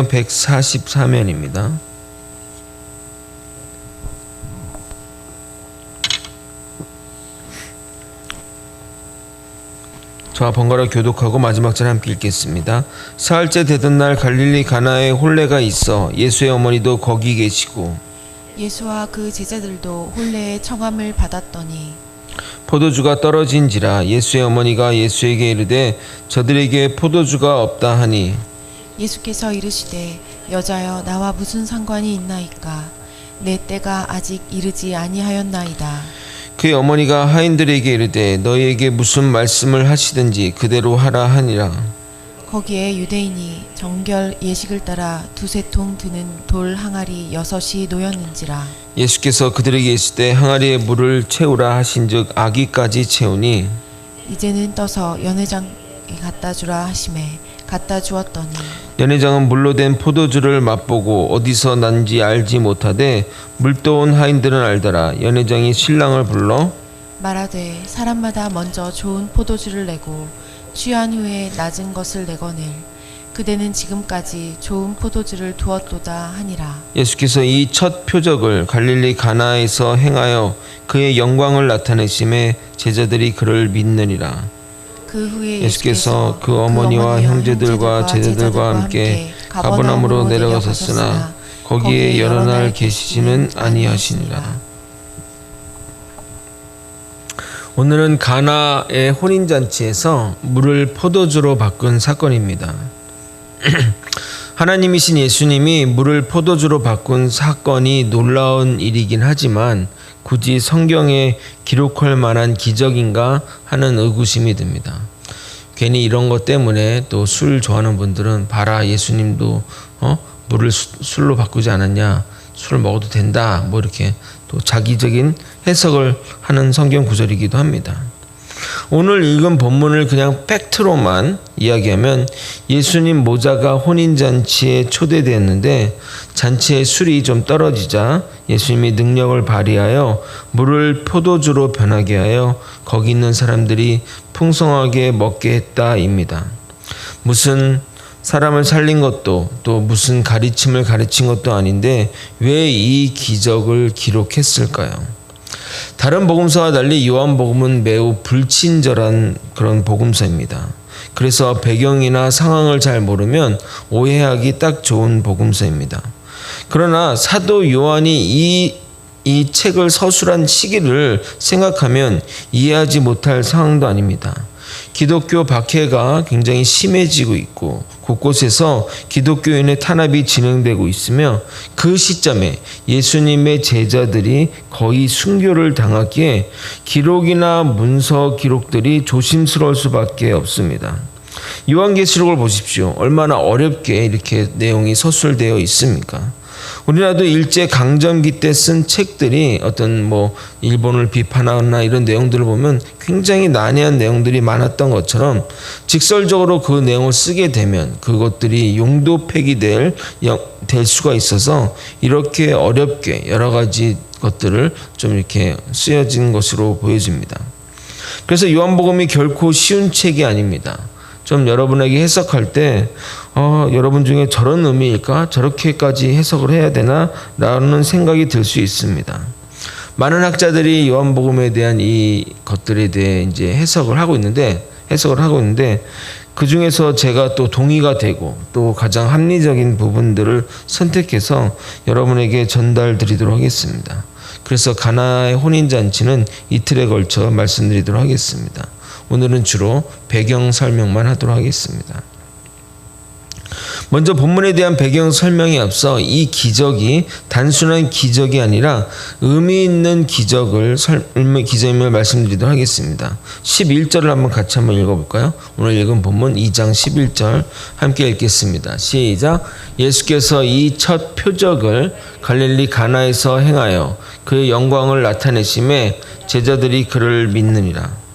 144면입니다. 저와 번갈아 교독하고 마지막 절 함께 읽겠습니다. 사흘째 되던 날 갈릴리 가나에 혼례가 있어 예수의 어머니도 거기 계시고 예수와 그 제자들도 혼례의 청함을 받았더니 포도주가 떨어진지라 예수의 어머니가 예수에게 이르되 저들에게 포도주가 없다 하니 예수께서 이르시되 여자여 나와 무슨 상관이 있나이까 내 때가 아직 이르지 아니하였나이다. 그의 어머니가 하인들에게 이르되 너희에게 무슨 말씀을 하시든지 그대로 하라 하니라. 거기에 유대인이 정결 예식을 따라 두세 통 드는 돌 항아리 6이 놓였는지라. 예수께서 그들에게 이르시되 항아리에 물을 채우라 하신즉 아기까지 채우니 이제는 떠서 연회장에 갖다 주라 하시매 갖다 주었더니 연회장은 물로 된 포도주를 맛보고 어디서 난지 알지 못하되 물떠온 하인들은 알더라. 연회장이 신랑을 불러 말하되 사람마다 먼저 좋은 포도주를 내고 취한 후에 낮은 것을 내거늘 그대는 지금까지 좋은 포도주를 두었도다 하니라. 예수께서 이 첫 표적을 갈릴리 가나에서 행하여 그의 영광을 나타내심에 제자들이 그를 믿느니라. 그 후에 예수께서 그 어머니와 형제들과 제자들과 함께 가버나움으로 내려가셨으나 거기에 여러 날 계시지는 아니하시니라. 오늘은 가나의 혼인잔치에서 물을 포도주로 바꾼 사건입니다. 하나님이신 예수님이 물을 포도주로 바꾼 사건이 놀라운 일이긴 하지만 굳이 성경에 기록할 만한 기적인가 하는 의구심이 듭니다. 괜히 이런 것 때문에 또 술 좋아하는 분들은 봐라 예수님도 물을 술로 바꾸지 않았냐, 술을 먹어도 된다, 뭐 이렇게 또 자기적인 해석을 하는 성경 구절이기도 합니다. 오늘 읽은 본문을 그냥 팩트로만 이야기하면 예수님 모자가 혼인잔치에 초대되었는데 잔치에 술이 좀 떨어지자 예수님이 능력을 발휘하여 물을 포도주로 변하게 하여 거기 있는 사람들이 풍성하게 먹게 했다입니다. 무슨 사람을 살린 것도 또 무슨 가르침을 가르친 것도 아닌데 왜 이 기적을 기록했을까요? 다른 복음서와 달리 요한복음은 매우 불친절한 그런 복음서입니다. 그래서 배경이나 상황을 잘 모르면 오해하기 딱 좋은 복음서입니다. 그러나 사도 요한이 이 책을 서술한 시기를 생각하면 이해하지 못할 상황도 아닙니다. 기독교 박해가 굉장히 심해지고 있고 곳곳에서 기독교인의 탄압이 진행되고 있으며 그 시점에 예수님의 제자들이 거의 순교를 당하기에 기록이나 문서 기록들이 조심스러울 수밖에 없습니다. 요한계시록을 보십시오. 얼마나 어렵게 이렇게 내용이 서술되어 있습니까? 우리나라도 일제 강점기 때 쓴 책들이 어떤 일본을 비판하거나 이런 내용들을 보면 굉장히 난해한 내용들이 많았던 것처럼 직설적으로 그 내용을 쓰게 되면 그것들이 용도 폐기될 수가 있어서 이렇게 어렵게 여러 가지 것들을 좀 이렇게 쓰여진 것으로 보여집니다. 그래서 요한복음이 결코 쉬운 책이 아닙니다. 좀 여러분에게 해석할 때 여러분 중에 저런 의미일까? 저렇게까지 해석을 해야 되나? 라는 생각이 들 수 있습니다. 많은 학자들이 요한복음에 대한 이 것들에 대해 이제 해석을 하고 있는데 그 중에서 제가 또 동의가 되고 또 가장 합리적인 부분들을 선택해서 여러분에게 전달 드리도록 하겠습니다. 그래서 가나의 혼인잔치는 이틀에 걸쳐 말씀드리도록 하겠습니다. 오늘은 주로 배경 설명만 하도록 하겠습니다. 먼저 본문에 대한 배경 설명에 앞서 이 기적이 단순한 기적이 아니라 의미 있는 기적임을 말씀드리도록 하겠습니다. 11절을 한번 같이 한번 읽어볼까요? 오늘 읽은 본문 2장 11절 함께 읽겠습니다. 시작. 예수께서 이 첫 표적을 갈릴리 가나에서 행하여 그의 영광을 나타내심에 제자들이 그를 믿느니라.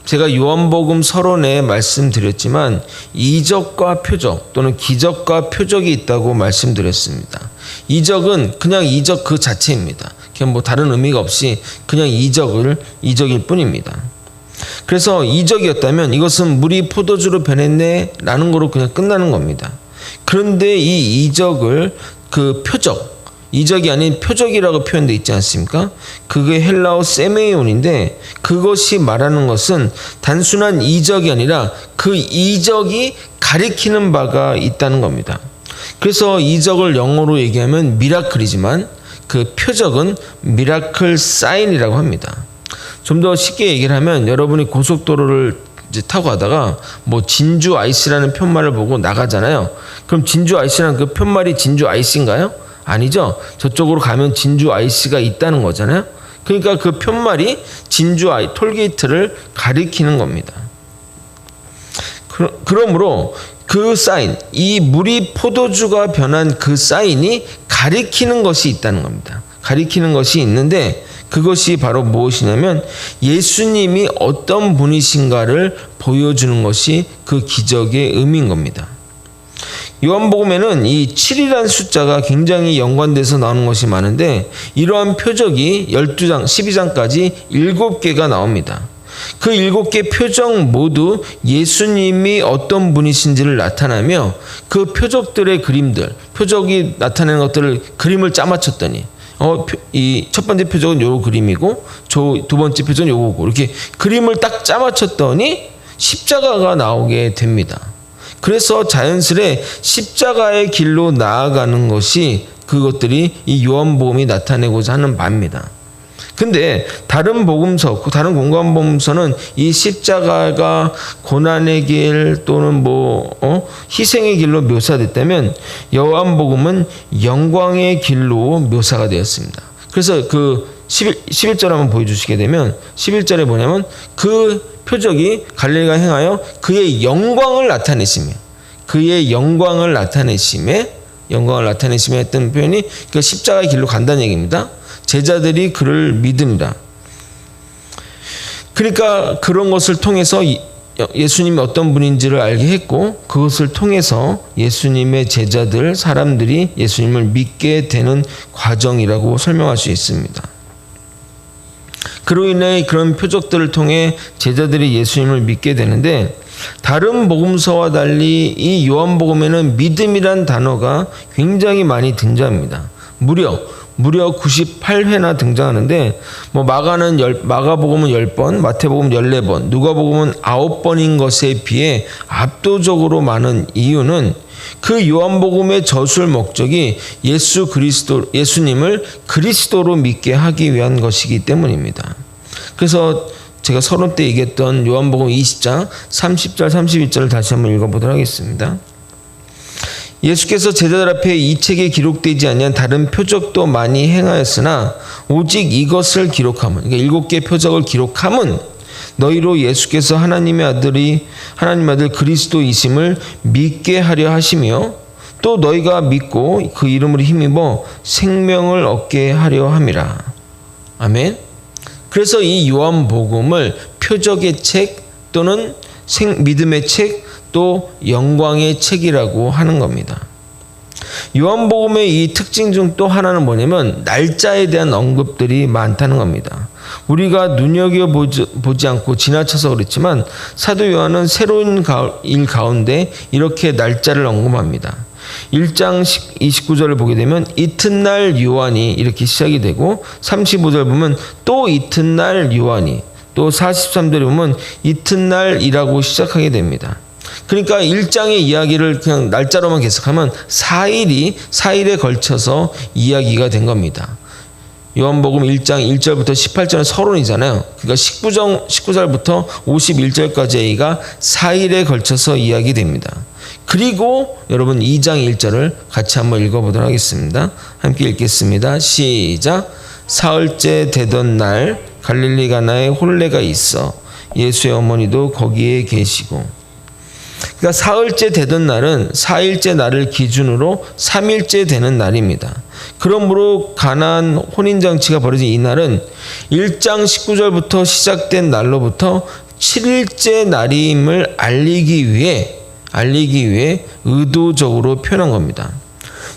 제가 요한복음 서론에 말씀드렸지만 이적과 표적 또는 기적과 표적이 있다고 말씀드렸습니다. 이적은 그냥 이적 그 자체입니다. 그냥 다른 의미가 없이 그냥 이적일 뿐입니다. 그래서 이적이었다면 이것은 물이 포도주로 변했네 라는 거로 그냥 끝나는 겁니다. 그런데 이 이적을 그 표적, 이적이 아닌 표적이라고 표현되어 있지 않습니까? 그게 헬라어 세메이온인데 그것이 말하는 것은 단순한 이적이 아니라 그 이적이 가리키는 바가 있다는 겁니다. 그래서 이적을 영어로 얘기하면 미라클이지만 그 표적은 미라클 사인이라고 합니다. 좀 더 쉽게 얘기를 하면 여러분이 고속도로를 이제 타고 가다가 뭐 진주 아이스라는 편말을 보고 나가잖아요. 그럼 진주 아이스라는 그 편말이 진주 아이스인가요? 아니죠. 저쪽으로 가면 진주 아이스가 있다는 거잖아요. 그러니까 그 편말이 진주 톨게이트를 가리키는 겁니다. 그러므로 그 사인, 이 물이 포도주가 변한 그 사인이 가리키는 것이 있다는 겁니다. 가리키는 것이 있는데 그것이 바로 무엇이냐면 예수님이 어떤 분이신가를 보여주는 것이 그 기적의 의미인 겁니다. 요한복음에는 이 7이라는 숫자가 굉장히 연관돼서 나오는 것이 많은데 이러한 표적이 12장, 12장까지 7개가 나옵니다. 그 7개 표적 모두 예수님이 어떤 분이신지를 나타나며 그 표적들의 그림들, 표적이 나타내는 것들을 그림을 짜맞췄더니 이 첫 번째 표적은 요 그림이고 두 번째 표적은 요거고 이렇게 그림을 딱 짜맞췄더니 십자가가 나오게 됩니다. 그래서 자연스레 십자가의 길로 나아가는 것이 그것들이 이 요한복음이 나타내고자 하는 바입니다. 근데 다른 복음서, 다른 공간 복음서는 이 십자가가 고난의 길 또는 희생의 길로 묘사됐다면 요한복음은 영광의 길로 묘사가 되었습니다. 그래서 그 11절 한번 보여주시게 되면 11절에 뭐냐면 그 표적이 갈릴리가 행하여 그의 영광을 나타내시며 했던 표현이 그 십자가의 길로 간다는 얘기입니다. 제자들이 그를 믿으니라. 그러니까 그런 것을 통해서 예수님이 어떤 분인지를 알게 했고 그것을 통해서 예수님의 제자들, 사람들이 예수님을 믿게 되는 과정이라고 설명할 수 있습니다. 그로 인해 그런 표적들을 통해 제자들이 예수님을 믿게 되는데 다른 복음서와 달리 이 요한복음에는 믿음이란 단어가 굉장히 많이 등장합니다. 무려 98회나 등장하는데 마가복음은 10번, 마태복음 14번, 누가복음은 9번인 것에 비해 압도적으로 많은 이유는 그 요한복음의 저술 목적이 예수님을 그리스도로 믿게 하기 위한 것이기 때문입니다. 그래서 제가 서론 때 얘기했던 요한복음 20장 30절 31절을 다시 한번 읽어보도록 하겠습니다. 예수께서 제자들 앞에 이 책에 기록되지 않은 다른 표적도 많이 행하였으나 오직 이것을 기록함은, 그러니까 7개 표적을 기록함은 너희로 예수께서 하나님 아들 그리스도이심을 믿게 하려 하시며 또 너희가 믿고 그 이름으로 힘입어 생명을 얻게 하려 함이라. 아멘. 그래서 이 요한복음을 표적의 책 또는 믿음의 책 또 영광의 책이라고 하는 겁니다. 요한복음의 이 특징 중 또 하나는 뭐냐면 날짜에 대한 언급들이 많다는 겁니다. 우리가 눈여겨보지 않고 지나쳐서 그렇지만 사도 요한은 새로운 일 가운데 이렇게 날짜를 언급합니다. 1장 29절을 보게 되면 이튿날 요한이 이렇게 시작이 되고 35절 보면 또 이튿날 요한이 또 43절에 보면 이튿날이라고 시작하게 됩니다. 그러니까 1장의 이야기를 그냥 날짜로만 계속하면 4일에 걸쳐서 이야기가 된 겁니다. 요한복음 1장 1절부터 18절은 서론이잖아요. 그러니까 19절부터 51절까지가 4일에 걸쳐서 이야기됩니다. 그리고 여러분 2장 1절을 같이 한번 읽어보도록 하겠습니다. 함께 읽겠습니다. 시작. 사흘째 되던 날 갈릴리 가나에 혼례가 있어 예수의 어머니도 거기에 계시고. 그러니까 사흘째 되던 날은 4일째 날을 기준으로 3일째 되는 날입니다. 그러므로 가나안 혼인잔치가 벌어진 이 날은 1장 19절부터 시작된 날로부터 7일째 날임을 알리기 위해 의도적으로 표현한 겁니다.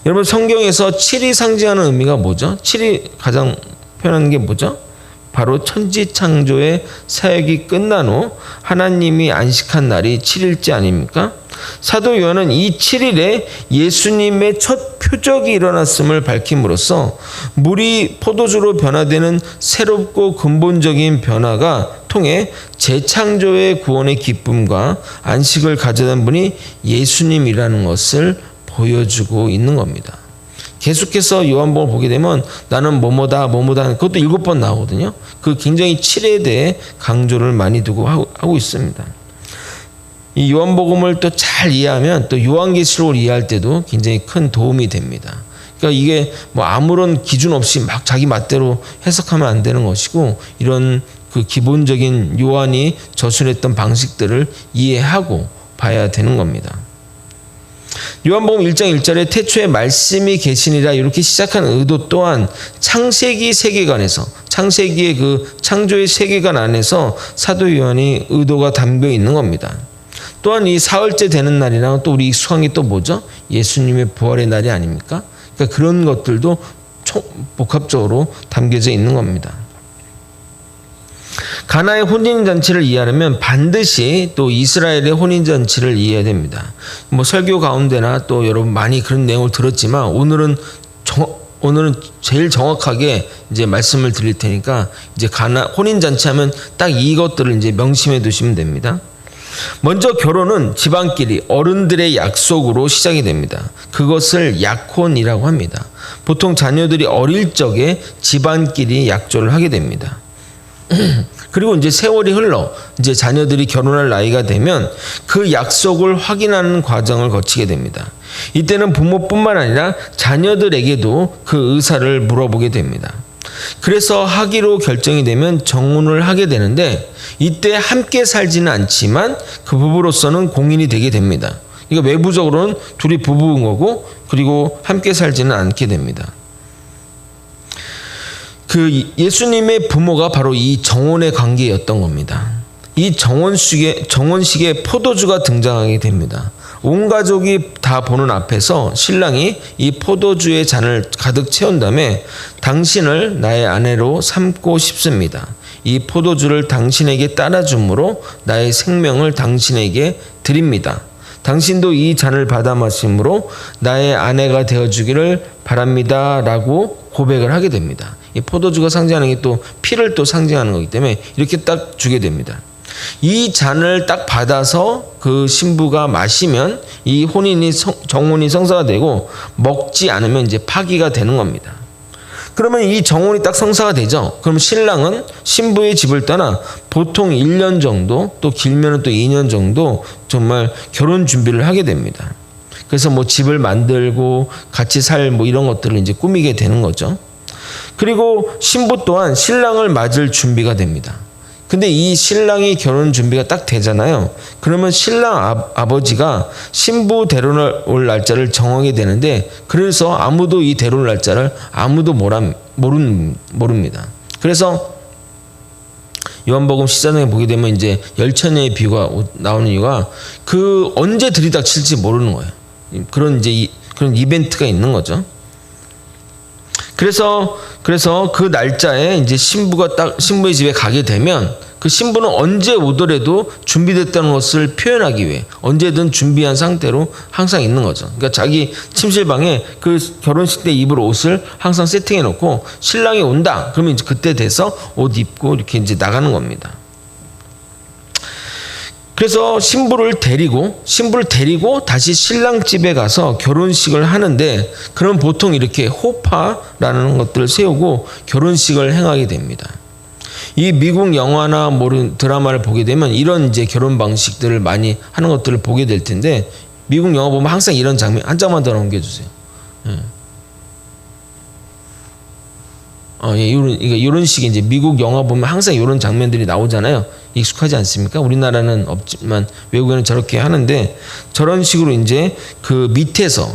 여러분 성경에서 7이 상징하는 의미가 뭐죠? 7이 가장 표현하는 게 뭐죠? 바로 천지창조의 사역이 끝난 후 하나님이 안식한 날이 7일째 아닙니까? 사도 요한은 이 7일에 예수님의 첫 표적이 일어났음을 밝힘으로써 물이 포도주로 변화되는 새롭고 근본적인 변화가 통해 재창조의 구원의 기쁨과 안식을 가져다 분이 예수님이라는 것을 보여주고 있는 겁니다. 계속해서 요한복음을 보게 되면 나는 뭐뭐다 그것도 7번 나오거든요. 그 굉장히 7에 대해 강조를 많이 두고 하고 있습니다. 이 요한복음을 또 잘 이해하면 또 요한계시록을 이해할 때도 굉장히 큰 도움이 됩니다. 그러니까 이게 뭐 아무런 기준 없이 막 자기 맛대로 해석하면 안 되는 것이고, 이런 그 기본적인 요한이 저술했던 방식들을 이해하고 봐야 되는 겁니다. 요한복음 1장 1절에 태초에 말씀이 계시니라 이렇게 시작한 의도 또한 창세기 세계관에서, 창세기의 그 창조의 세계관 안에서 사도 요한이 의도가 담겨 있는 겁니다. 또한 이 사흘째 되는 날이랑 또 우리 익숙한 게 또 뭐죠? 예수님의 부활의 날이 아닙니까? 그러니까 그런 것들도 복합적으로 담겨져 있는 겁니다. 가나의 혼인잔치를 이해하려면 반드시 또 이스라엘의 혼인잔치를 이해해야 됩니다. 뭐 설교 가운데나 또 여러분 많이 그런 내용을 들었지만 오늘은 제일 정확하게 이제 말씀을 드릴 테니까, 이제 가나 혼인잔치 하면 딱 이것들을 이제 명심해 두시면 됩니다. 먼저 결혼은 집안끼리 어른들의 약속으로 시작이 됩니다. 그것을 약혼이라고 합니다. 보통 자녀들이 어릴 적에 집안끼리 약조를 하게 됩니다. 그리고 이제 세월이 흘러 이제 자녀들이 결혼할 나이가 되면 그 약속을 확인하는 과정을 거치게 됩니다. 이때는 부모뿐만 아니라 자녀들에게도 그 의사를 물어보게 됩니다. 그래서 하기로 결정이 되면 정혼을 하게 되는데, 이때 함께 살지는 않지만 그 부부로서는 공인이 되게 됩니다. 그러니까 외부적으로는 둘이 부부인 거고, 그리고 함께 살지는 않게 됩니다. 그 예수님의 부모가 바로 이 정혼의 관계였던 겁니다. 이 정혼식에 포도주가 등장하게 됩니다. 온 가족이 다 보는 앞에서 신랑이 이 포도주의 잔을 가득 채운 다음에 당신을 나의 아내로 삼고 싶습니다. 이 포도주를 당신에게 따라줌으로 나의 생명을 당신에게 드립니다. 당신도 이 잔을 받아 마심으로 나의 아내가 되어주기를 바랍니다. 라고 고백을 하게 됩니다. 이 포도주가 상징하는 게 또 피를 또 상징하는 거기 때문에 이렇게 딱 주게 됩니다. 이 잔을 딱 받아서 그 신부가 마시면 이 정혼이 성사가 되고, 먹지 않으면 이제 파기가 되는 겁니다. 그러면 이 정혼이 딱 성사가 되죠. 그럼 신랑은 신부의 집을 떠나 보통 1년 정도, 또 길면 또 2년 정도 정말 결혼 준비를 하게 됩니다. 그래서 뭐 집을 만들고 같이 살 뭐 이런 것들을 이제 꾸미게 되는 거죠. 그리고 신부 또한 신랑을 맞을 준비가 됩니다. 근데 이 신랑이 결혼 준비가 딱 되잖아요. 그러면 신랑 아버지가 신부 데려올 날짜를 정하게 되는데, 그래서 아무도 이 데려올 날짜를 아무도 모릅니다. 그래서 요한복음 14장에 보게 되면 이제 열처녀의 비유가 나오는 이유가 그 언제 들이닥칠지 모르는 거예요. 그런 이제 그런 이벤트가 있는 거죠. 그래서 그 날짜에 이제 신부의 집에 가게 되면 그 신부는 언제 오더라도 준비됐다는 것을 표현하기 위해 언제든 준비한 상태로 항상 있는 거죠. 그러니까 자기 침실방에 그 결혼식 때 입을 옷을 항상 세팅해 놓고 신랑이 온다 그러면 이제 그때 돼서 옷 입고 이렇게 이제 나가는 겁니다. 그래서 신부를 데리고 다시 신랑 집에 가서 결혼식을 하는데, 그럼 보통 이렇게 호파라는 것들을 세우고 결혼식을 행하게 됩니다. 이 미국 영화나 드라마를 보게 되면 이런 이제 결혼 방식들을 많이 하는 것들을 보게 될 텐데, 미국 영화 보면 항상 이런 장면, 한 장만 더 넘겨주세요. 이런 식의 이제 미국 영화 보면 항상 이런 장면들이 나오잖아요. 익숙하지 않습니까? 우리나라는 없지만 외국에는 저렇게 하는데, 저런 식으로 이제 그 밑에서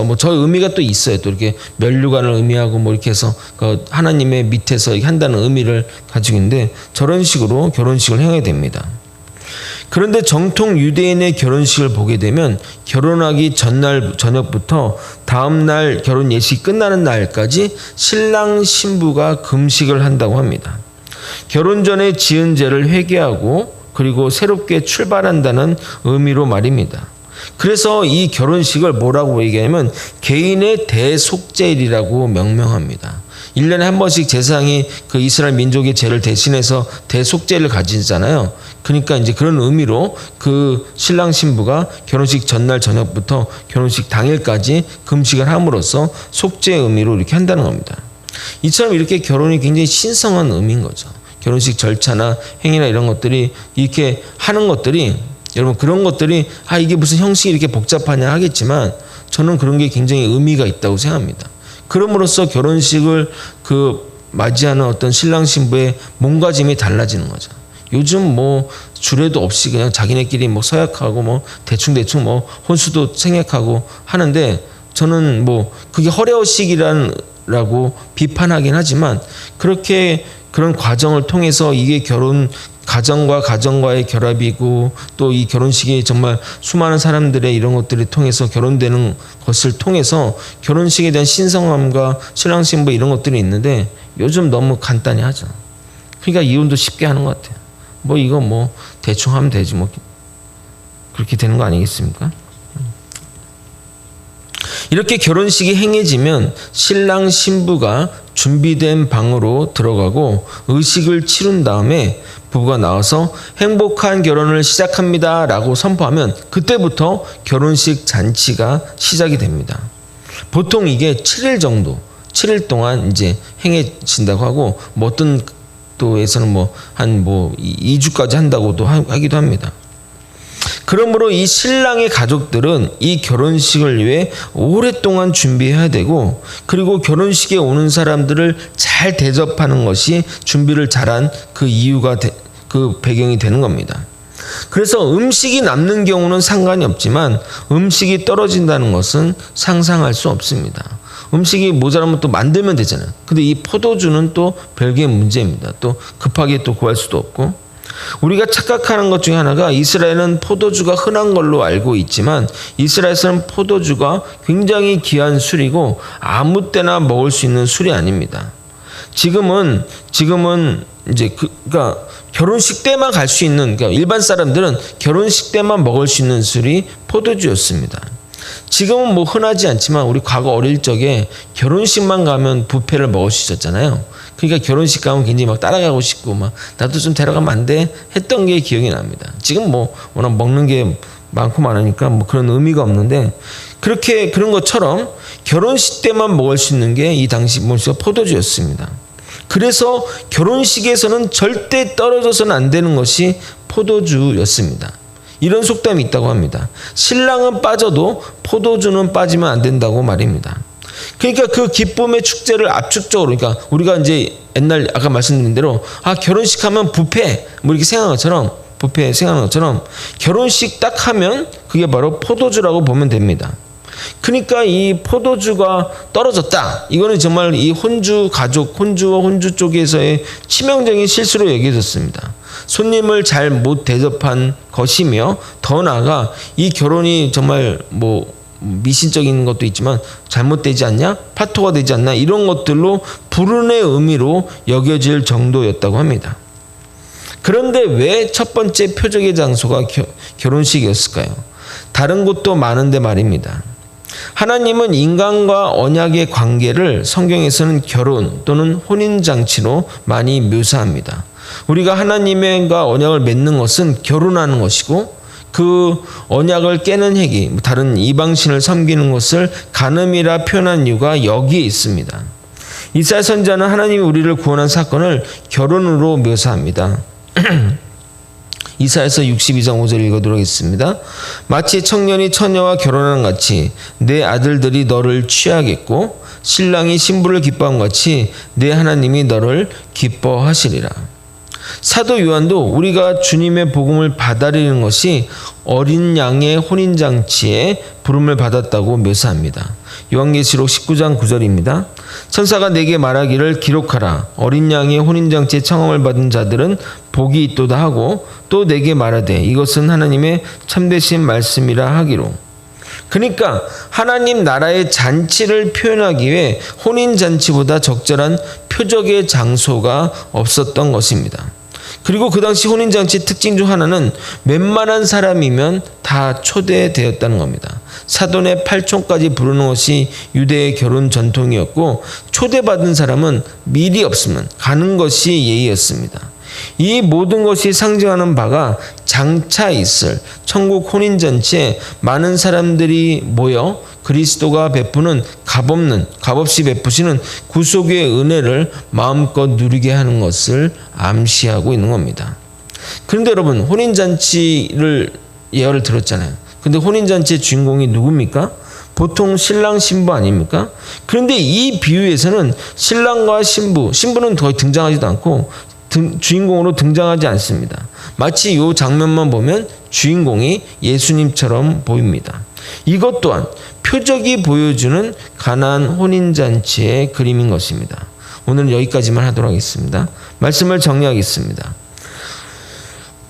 뭐 저 의미가 또 있어요. 또 이렇게 면류관을 의미하고 뭐 이렇게 해서 그 하나님의 밑에서 한다는 의미를 가지고 있는데, 저런 식으로 결혼식을 행하게 됩니다. 그런데 정통 유대인의 결혼식을 보게 되면 결혼하기 전날 저녁부터 다음날 결혼 예식이 끝나는 날까지 신랑 신부가 금식을 한다고 합니다. 결혼 전에 지은 죄를 회개하고 그리고 새롭게 출발한다는 의미로 말입니다. 그래서 이 결혼식을 뭐라고 얘기하냐면 개인의 대속죄일이라고 명명합니다. 1년에 한 번씩 제사장이 그 이스라엘 민족의 죄를 대신해서 대속죄를 가지잖아요. 그러니까 이제 그런 의미로 그 신랑 신부가 결혼식 전날 저녁부터 결혼식 당일까지 금식을 함으로써 속죄의 의미로 이렇게 한다는 겁니다. 이처럼 이렇게 결혼이 굉장히 신성한 의미인 거죠. 결혼식 절차나 행위나 이런 것들이 이렇게 하는 것들이 여러분 그런 것들이 이게 무슨 형식이 이렇게 복잡하냐 하겠지만 저는 그런 게 굉장히 의미가 있다고 생각합니다. 그럼으로써 결혼식을 맞이하는 어떤 신랑 신부의 몸가짐이 달라지는 거죠. 요즘 주례도 없이 그냥 자기네끼리 서약하고 대충 혼수도 생략하고 하는데 저는 그게 허례허식이라고 비판하긴 하지만 그렇게 그런 과정을 통해서 이게 가정과 가정과의 결합이고 또 이 결혼식이 정말 수많은 사람들의 이런 것들을 통해서 결혼되는 것을 통해서 결혼식에 대한 신성함과 신랑 신부 이런 것들이 있는데 요즘 너무 간단히 하죠. 그러니까 이혼도 쉽게 하는 것 같아요. 이거 대충 하면 되지 그렇게 되는 거 아니겠습니까? 이렇게 결혼식이 행해지면 신랑 신부가 준비된 방으로 들어가고 의식을 치른 다음에 부부가 나와서 행복한 결혼을 시작합니다 라고 선포하면 그때부터 결혼식 잔치가 시작이 됩니다. 보통 이게 7일 동안 이제 행해진다고 하고 어떤 또에서는 한 2주까지 한다고도 하기도 합니다. 그러므로 이 신랑의 가족들은 이 결혼식을 위해 오랫동안 준비해야 되고 그리고 결혼식에 오는 사람들을 잘 대접하는 것이 준비를 잘한 그 이유가 그 배경이 되는 겁니다. 그래서 음식이 남는 경우는 상관이 없지만 음식이 떨어진다는 것은 상상할 수 없습니다. 음식이 모자라면 또 만들면 되잖아요. 근데 이 포도주는 또 별개의 문제입니다. 또 급하게 또 구할 수도 없고 우리가 착각하는 것 중에 하나가 이스라엘은 포도주가 흔한 걸로 알고 있지만 이스라엘에서는 포도주가 굉장히 귀한 술이고 아무 때나 먹을 수 있는 술이 아닙니다. 지금은 이제 그러니까 결혼식 때만 갈 수 있는 그러니까 일반 사람들은 결혼식 때만 먹을 수 있는 술이 포도주였습니다. 지금은 흔하지 않지만 우리 과거 어릴 적에 결혼식만 가면 뷔페를 먹을 수 있었잖아요. 그러니까 결혼식 가면 굉장히 따라가고 싶고 나도 좀 데려가면 안 돼? 했던 게 기억이 납니다. 지금 워낙 먹는 게 많고 많으니까 그런 의미가 없는데 그런 것처럼 결혼식 때만 먹을 수 있는 게 이 당시 포도주였습니다. 그래서 결혼식에서는 절대 떨어져서는 안 되는 것이 포도주였습니다. 이런 속담이 있다고 합니다. 신랑은 빠져도 포도주는 빠지면 안 된다고 말입니다. 그러니까 그 기쁨의 축제를 압축적으로 그러니까 우리가 이제 옛날 아까 말씀드린 대로 결혼식 하면 뷔페 이렇게 생각하는 것처럼 뷔페 생각하는 것처럼 결혼식 딱 하면 그게 바로 포도주라고 보면 됩니다. 그러니까 이 포도주가 떨어졌다. 이거는 정말 이 혼주와 혼주 쪽에서의 치명적인 실수로 여겨졌습니다. 손님을 잘 못 대접한 것이며 더 나아가 이 결혼이 정말 미신적인 것도 있지만 잘못되지 않냐? 파토가 되지 않나? 이런 것들로 불운의 의미로 여겨질 정도였다고 합니다. 그런데 왜 첫 번째 표적의 장소가 결혼식이었을까요? 다른 곳도 많은데 말입니다. 하나님은 인간과 언약의 관계를 성경에서는 결혼 또는 혼인잔치로 많이 묘사합니다. 우리가 하나님과 언약을 맺는 것은 결혼하는 것이고 그 언약을 깨는 행위, 다른 이방신을 섬기는 것을 간음이라 표현한 이유가 여기에 있습니다. 이사야 선지자는 하나님이 우리를 구원한 사건을 결혼으로 묘사합니다. 이사야서 62장 5절 읽어드리도록 하겠습니다. 마치 청년이 처녀와 결혼하는 같이 내 아들들이 너를 취하겠고 신랑이 신부를 기뻐한 같이 내 하나님이 너를 기뻐하시리라. 사도 요한도 우리가 주님의 복음을 받아들이는 것이 어린 양의 혼인잔치에 부름을 받았다고 묘사합니다. 요한계시록 19장 9절입니다. 천사가 내게 말하기를 기록하라. 어린 양의 혼인잔치에 청함을 받은 자들은 복이 있도다 하고 또 내게 말하되 이것은 하나님의 참되신 말씀이라 하기로. 그러니까 하나님 나라의 잔치를 표현하기 위해 혼인잔치보다 적절한 표적의 장소가 없었던 것입니다. 그리고 그 당시 혼인잔치 특징 중 하나는 웬만한 사람이면 다 초대되었다는 겁니다. 사돈의 팔촌까지 부르는 것이 유대의 결혼 전통이었고, 초대받은 사람은 미리 없으면 가는 것이 예의였습니다. 이 모든 것이 상징하는 바가 장차 있을 천국 혼인잔치에 많은 사람들이 모여 그리스도가 베푸는 값없이 베푸시는 구속의 은혜를 마음껏 누리게 하는 것을 암시하고 있는 겁니다. 그런데 여러분, 혼인잔치를 예화를 들었잖아요. 근데 혼인잔치의 주인공이 누굽니까? 보통 신랑 신부 아닙니까? 그런데 이 비유에서는 신랑과 신부는 거의 등장하지도 않고 주인공으로 등장하지 않습니다. 마치 이 장면만 보면 주인공이 예수님처럼 보입니다. 이것 또한 표적이 보여주는 가나안 혼인잔치의 그림인 것입니다. 오늘은 여기까지만 하도록 하겠습니다. 말씀을 정리하겠습니다.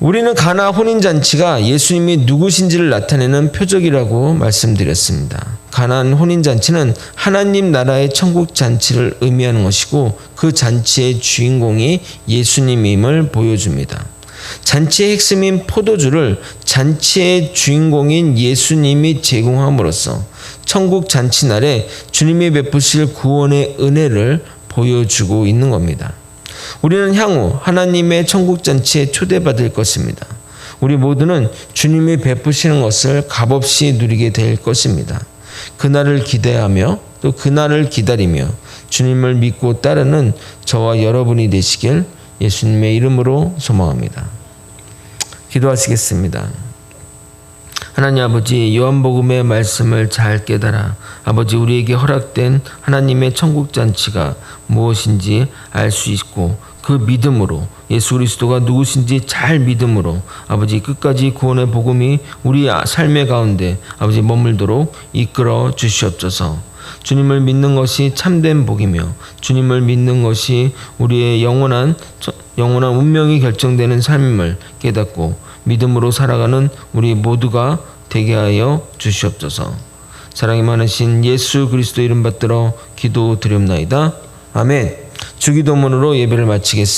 우리는 가나 혼인잔치가 예수님이 누구신지를 나타내는 표적이라고 말씀드렸습니다. 가나안 혼인잔치는 하나님 나라의 천국잔치를 의미하는 것이고, 그 잔치의 주인공이 예수님임을 보여줍니다. 잔치의 핵심인 포도주를 잔치의 주인공인 예수님이 제공함으로써 천국 잔치날에 주님이 베푸실 구원의 은혜를 보여주고 있는 겁니다. 우리는 향후 하나님의 천국잔치에 초대받을 것입니다. 우리 모두는 주님이 베푸시는 것을 값없이 누리게 될 것입니다. 그날을 기대하며 또 그날을 기다리며 주님을 믿고 따르는 저와 여러분이 되시길 예수님의 이름으로 소망합니다. 기도하시겠습니다. 하나님 아버지, 요한복음의 말씀을 잘 깨달아 아버지 우리에게 허락된 하나님의 천국잔치가 무엇인지 알 수 있고, 그 믿음으로 예수 그리스도가 누구신지 잘 믿음으로 아버지 끝까지 구원의 복음이 우리 삶의 가운데 아버지 머물도록 이끌어 주시옵소서. 주님을 믿는 것이 참된 복이며 주님을 믿는 것이 우리의 영원한 운명이 결정되는 삶임을 깨닫고 믿음으로 살아가는 우리 모두가 되게 하여 주시옵소서. 사랑이 많으신 예수 그리스도 이름 받들어 기도드리옵나이다. 아멘. 주기도문으로 예배를 마치겠습니다.